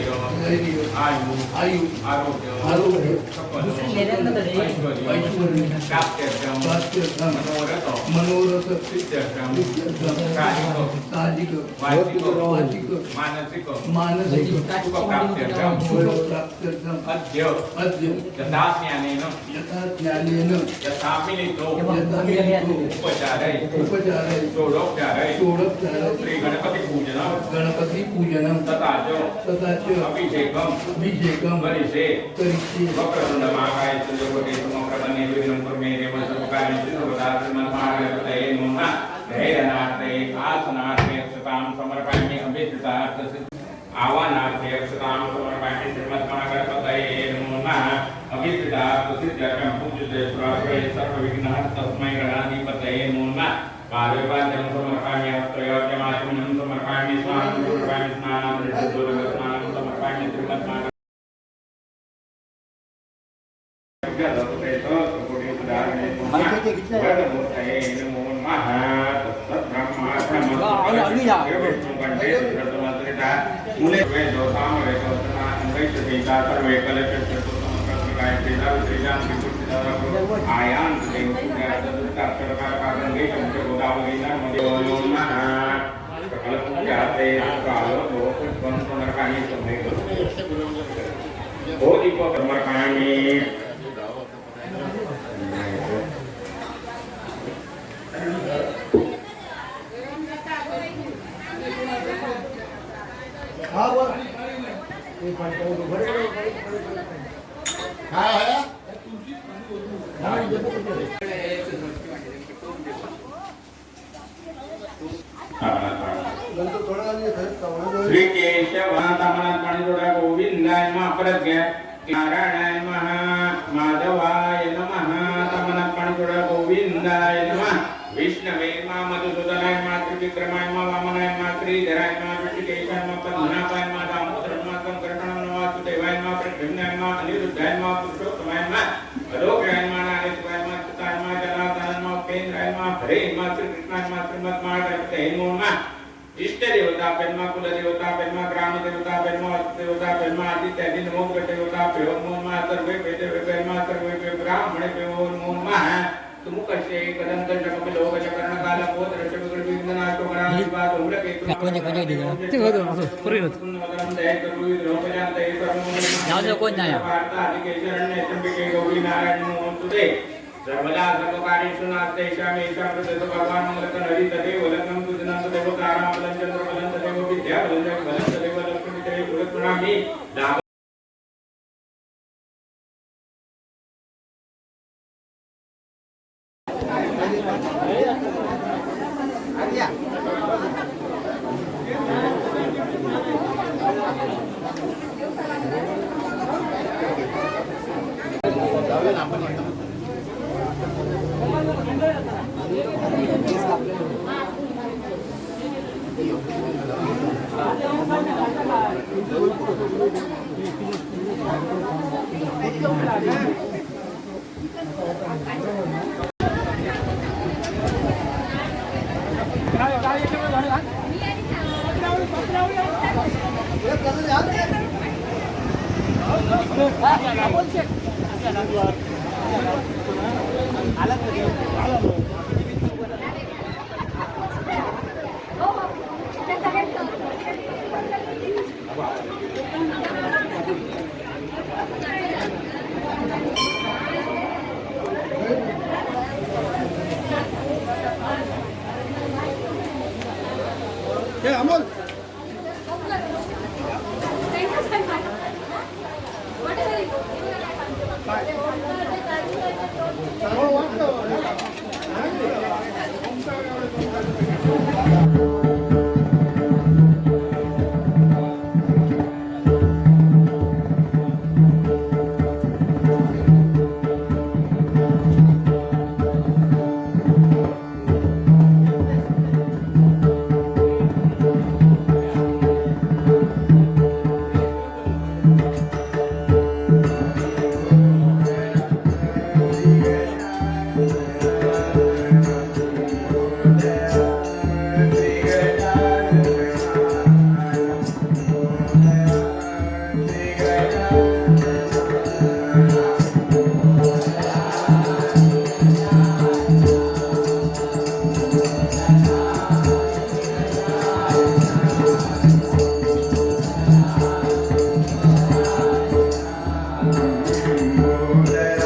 धैर्य आयु आयु आरोग्य आरोग्य ऐश्वर्य प्राप्त्यर्थम स्वास्थ्यर्थम मनोरथ मनोरथ सिद्ध्यर्थम सिद्ध्यर्थम साधिक साधिक वाचिक वाचिक मानसिक मानसिक सुखप्राप्त्यर्थम सुखप्राप्त्यर्थम अद्य अद्य यथा ज्ञानेन यथा ज्ञानेन यथा मिलितो यथा मिलितो उपचारै उपचारै षोडोपचारै षोडोपचारै श्री गणपति पूजनम गणपति पूजनम तथा च अभिषेकम करिष्ये करिष्ये वक्रतुंड महाकाय सूर्यकोटि समप्रभने विघ्नं कुर्मे देव सर्वकार्येषु सर्वदा श्रीमन्महागणपतये नमः धैर्यनार्थे आसनार्थे अक्षतां समर्पयामि अभिष्टार्थ आवाहनार्थे अक्षतां समर्पयामि श्रीमन्महागणपतये नमः अभिष्टार्थ सिद्ध्यर्थं पूज्यते सर्वे सर्वविघ्नः तस्मै गणाधिपतये नमः पादपाद्यं समर्पयामि हस्तयोग्यमाचमनं समर्पयामि स्नानं समर्पयामि स्नानं ऋतुदुर्गस्नानं समर्पयामि श्रीमन्महागणपतये श्री केशवानंद गोविंदाय नमः प्रज्ञ नारायणाय नमः माधवाय नमः तमनपणितोड़ गोविंदाय नमः विष्णवे नमः मधुसूदनाय नमः त्रिविक्रमाय नमः वामनाय नमः श्रीधराय नमः ऋषिकेशाय नमः पद्मनाभाय नमः दामोदराय नमः संकर्षणाय नमः सुदेवाय नमः प्रद्युम्नाय नमः अनिरुद्धाय नमः पुरुषोत्तमाय नमः अलोकाय नमः नारायणाय नमः चित्ताय नमः जनार्दनाय नमः उपेन्द्राय नमः हरे नमः श्रीकृष्णाय नमः श्रीमद्महागणपतये नमः इष्ट देवता पेन्मा कुल देवता पेन्मा ग्राम देवता पेन्मा अस्त देवता पेन्मा आदित्य आदि नमो देवता पेव नमः सर्वे वेद पेन्मा सर्वे पे ब्राह्मणे पेव नमः सुमुखस्य कदम दंड कपिलो गजकर्ण काल बोध रचक विघ्नना तो गणाधिपा धूम्र केतु वार्ता अधिके शरण्य चंबिके गौरी नारायण नमोस्तुते सर्वदा सर्वकार्येषु नास्तेषाम् येषां प्रदत्तो भगवान् मंगलकं हरि तदेव लग्नं पूजनं तदेव ताराबलं चन्द्रबलं तदेव विद्याबलं जगबलं तदेव लक्ष्मीदेवी पुरस्कृणामि अमोल जय